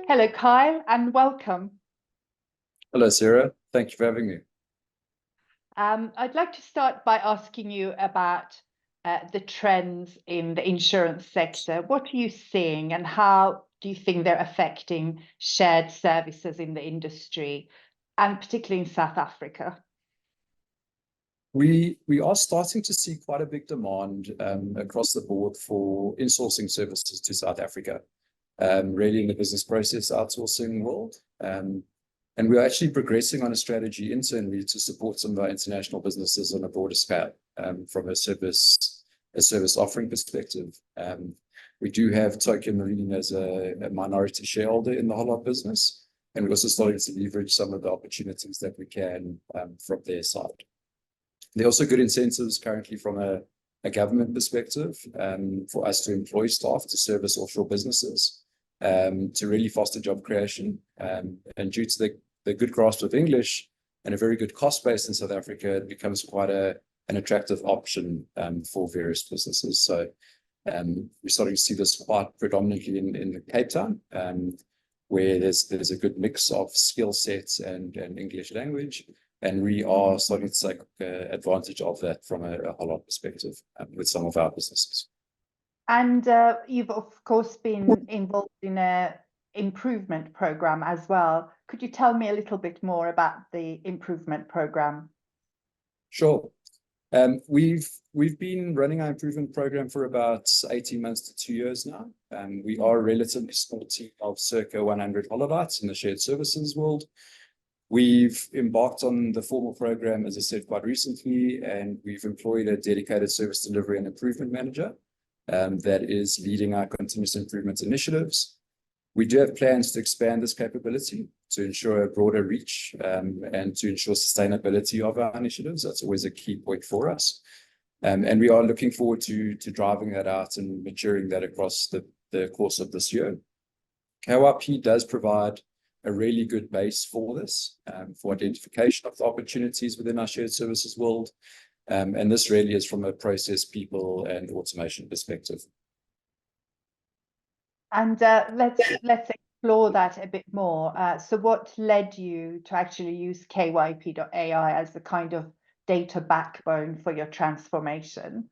Hello, Kyle, and welcome. Hello, Sarah. Thank you for having me. I'd like to start by asking you about the trends in the insurance sector. What are you seeing, and how do you think they're affecting shared services in the industry, and particularly in South Africa? We are starting to see quite a big demand across the board for insourcing services to South Africa, really in the business process outsourcing world. And we're actually progressing on a strategy internally to support some of our international businesses on a broader scale from a service offering perspective. We do have Tokyo Marine as a minority shareholder in the Hollard business, and we're also starting to leverage some of the opportunities that we can from their side. There are also good incentives currently from a government perspective for us to employ staff to service offshore businesses to really foster job creation. And due to the good grasp of English and a very good cost base in South Africa, it becomes quite an attractive option for various businesses. So we're starting to see this quite predominantly in Cape Town, where there's a good mix of skill sets and English language. And we are starting to take advantage of that from a Hollard perspective with some of our businesses. And you've, of course, been involved in an improvement program as well. Could you tell me a little bit more about the improvement program? Sure. We've been running our improvement program for about 18 months to 2 years now. We are a relatively small team of circa 100 Hollardites in the shared services world. We've embarked on the formal program, as I said, quite recently, and we've employed a dedicated service delivery and improvement manager that is leading our continuous improvement initiatives. We do have plans to expand this capability to ensure a broader reach and to ensure sustainability of our initiatives. That's always a key point for us. And we are looking forward to driving that out and maturing that across the course of this year. KYP does provide a really good base for this, for identification of the opportunities within our shared services world. And this really is from a process, people, and automation perspective. And let's explore that a bit more. So what led you to actually use KYP.ai as the kind of data backbone for your transformation?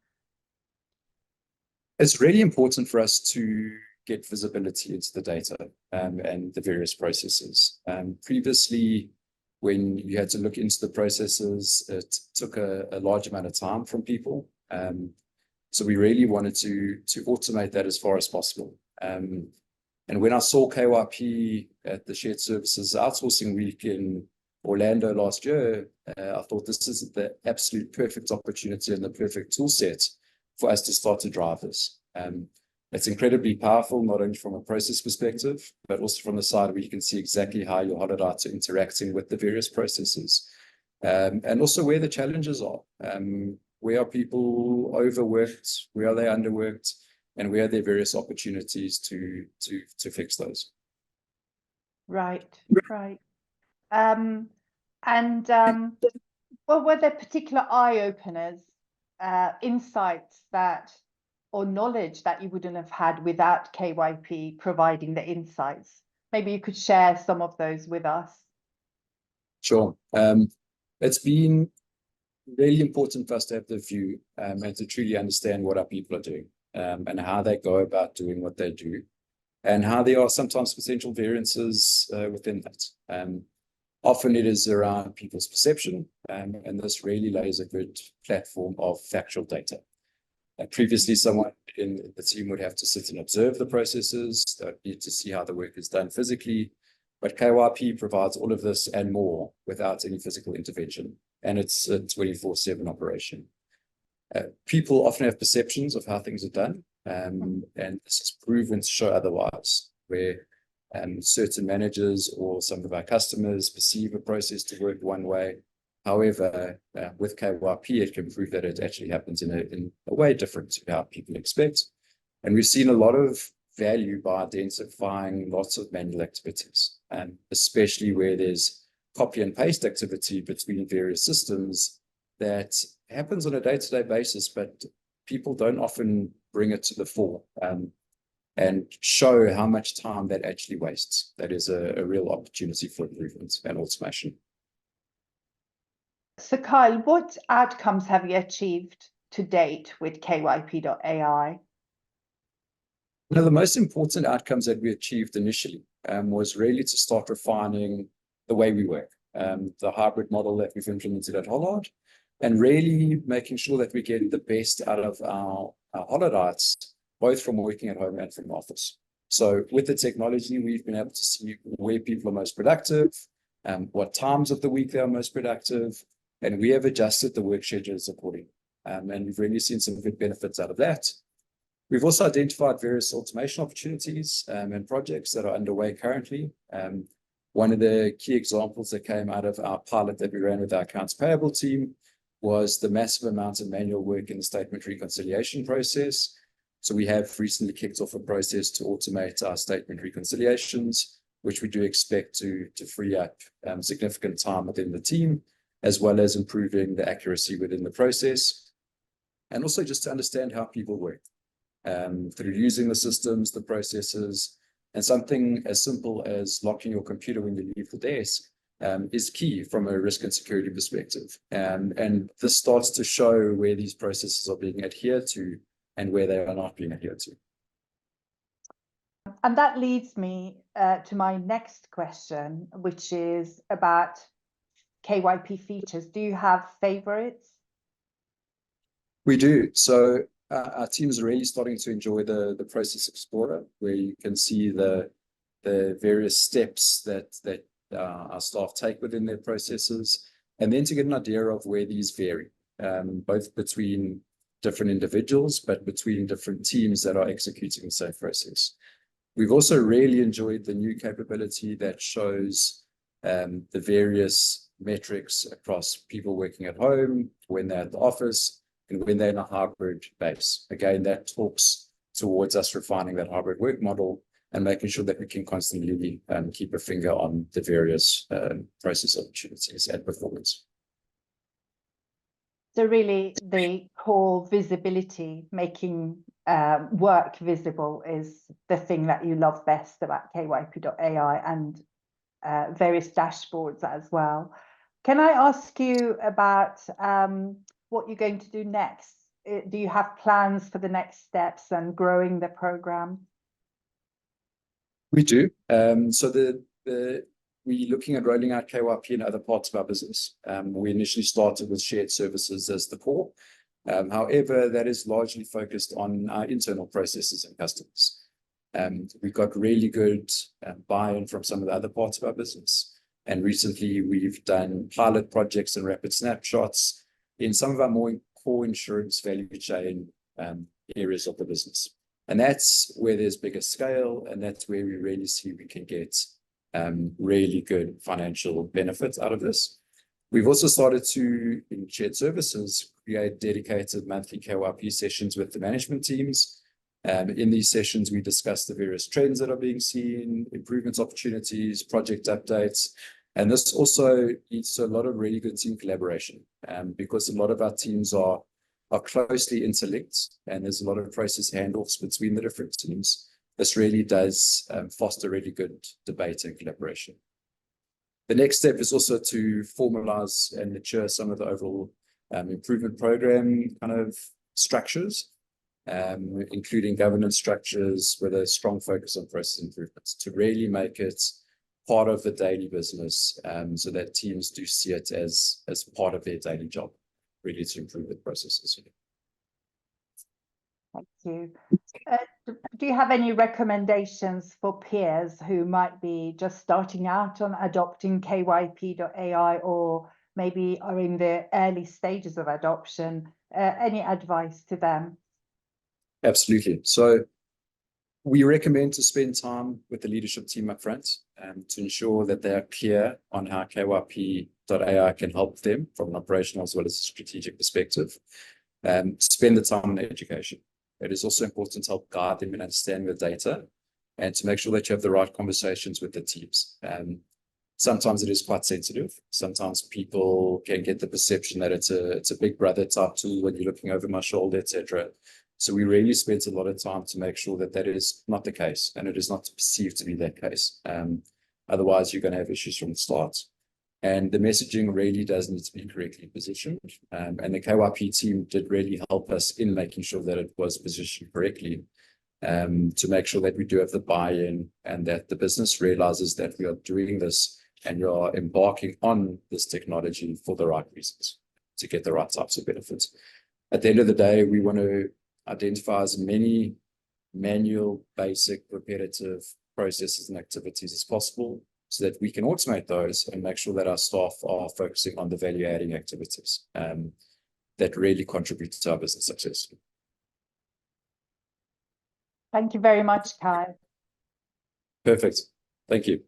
It's really important for us to get visibility into the data and the various processes. Previously, when you had to look into the processes, it took a large amount of time from people. So we really wanted to automate that as far as possible. And when I saw KYP at the Shared Services Outsourcing Week in Orlando last year, I thought this is the absolute perfect opportunity and the perfect tool set for us to start to drive this. It's incredibly powerful, not only from a process perspective, but also from the side where you can see exactly how your Hollardites are interacting with the various processes. And also where the challenges are. Where are people overworked? Where are they underworked? And where are there various opportunities to fix those? Right. Well, were there particular eye-openers, insights or knowledge that you wouldn't have had without KYP providing the insights? Maybe you could share some of those with us. Sure. It's been really important for us to have the view and to truly understand what our people are doing and how they go about doing what they do and how there are sometimes potential variances within that. Often it is around people's perception, and this really lays a good platform of factual data. Previously, someone in the team would have to sit and observe the processes. They would need to see how the work is done physically. But KYP provides all of this and more without any physical intervention. And it's a 24/7 operation. People often have perceptions of how things are done. And this is proven to show otherwise, where certain managers or some of our customers perceive a process to work one way. However, with KYP, it can prove that it actually happens in a way different to how people expect. And we've seen a lot of value by identifying lots of manual activities, especially where there's copy and paste activity between various systems that happens on a day-to-day basis, but people don't often bring it to the fore. and show how much time that actually wastes. That is a real opportunity for improvement and automation. So Kyle, what outcomes have you achieved to date with KYP.ai? One of the most important outcomes that we achieved initially was really to start refining the way we work, the hybrid model that we've implemented at Hollard, and really making sure that we get the best out of our Hollardites, both from working at home and from office. So with the technology, we've been able to see where people are most productive, what times of the week they are most productive, and we have adjusted the work schedules accordingly. And we've really seen some good benefits out of that. We've also identified various automation opportunities and projects that are underway currently. One of the key examples that came out of our pilot that we ran with our accounts payable team was the massive amount of manual work in the statement reconciliation process. So we have recently kicked off a process to automate our statement reconciliations, which we do expect to free up significant time within the team, as well as improving the accuracy within the process. And also just to understand how people work through using the systems, the processes, and something as simple as locking your computer when you leave the desk is key from a risk and security perspective. And this starts to show where these processes are being adhered to and where they are not being adhered to. And that leads me to my next question, which is about KYP features. Do you have favorites? We do. So our teams are really starting to enjoy the Process Explorer, where you can see the various steps that our staff take within their processes, and then to get an idea of where these vary, both between different individuals, but between different teams that are executing the same process. We've also really enjoyed the new capability that shows the various metrics across people working at home, when they're at the office, and when they're in a hybrid base. Again, that talks towards us refining that hybrid work model and making sure that we can constantly keep a finger on the various process opportunities and performance. So really the core visibility, making work visible is the thing that you love best about KYP.ai and various dashboards as well. Can I ask you about what you're going to do next? Do you have plans for the next steps and growing the program? We do. So we're looking at rolling out KYP in other parts of our business. We initially started with shared services as the core. However, that is largely focused on our internal processes and customers. We got really good buy-in from some of the other parts of our business. And recently, we've done pilot projects and rapid snapshots in some of our more core insurance value chain areas of the business. And that's where there's bigger scale, and that's where we really see we can get really good financial benefits out of this. We've also started to, in shared services, create dedicated monthly KYP sessions with the management teams. In these sessions, we discuss the various trends that are being seen, improvements opportunities, project updates. And this also leads to a lot of really good team collaboration because a lot of our teams are closely interlinked, and there's a lot of process handoffs between the different teams. This really does foster really good debate and collaboration. The next step is also to formalize and mature some of the overall improvement program kind of structures, including governance structures with a strong focus on process improvements to really make it part of the daily business so that teams do see it as part of their daily job, really to improve the processes. Thank you. Do you have any recommendations for peers who might be just starting out on adopting KYP.ai or maybe are in the early stages of adoption? Any advice to them? Absolutely. So we recommend to spend time with the leadership team up front to ensure that they are clear on how KYP.ai can help them from an operational as well as a strategic perspective. Spend the time on education. It is also important to help guide them in understanding the data and to make sure that you have the right conversations with the teams. Sometimes it is quite sensitive. Sometimes people can get the perception that it's a big brother type tool when you're looking over my shoulder, etc. So we really spent a lot of time to make sure that that is not the case, and it is not perceived to be that case. Otherwise, you're going to have issues from the start. And the messaging really does need to be correctly positioned. And the KYP team did really help us in making sure that it was positioned correctly, to make sure that we do have the buy-in and that the business realizes that we are doing this and we are embarking on this technology for the right reasons, to get the right types of benefits. At the end of the day, we want to identify as many manual, basic, repetitive processes and activities as possible so that we can automate those and make sure that our staff are focusing on the value-adding activities that really contribute to our business success. Thank you very much, Kyle. Perfect. Thank you.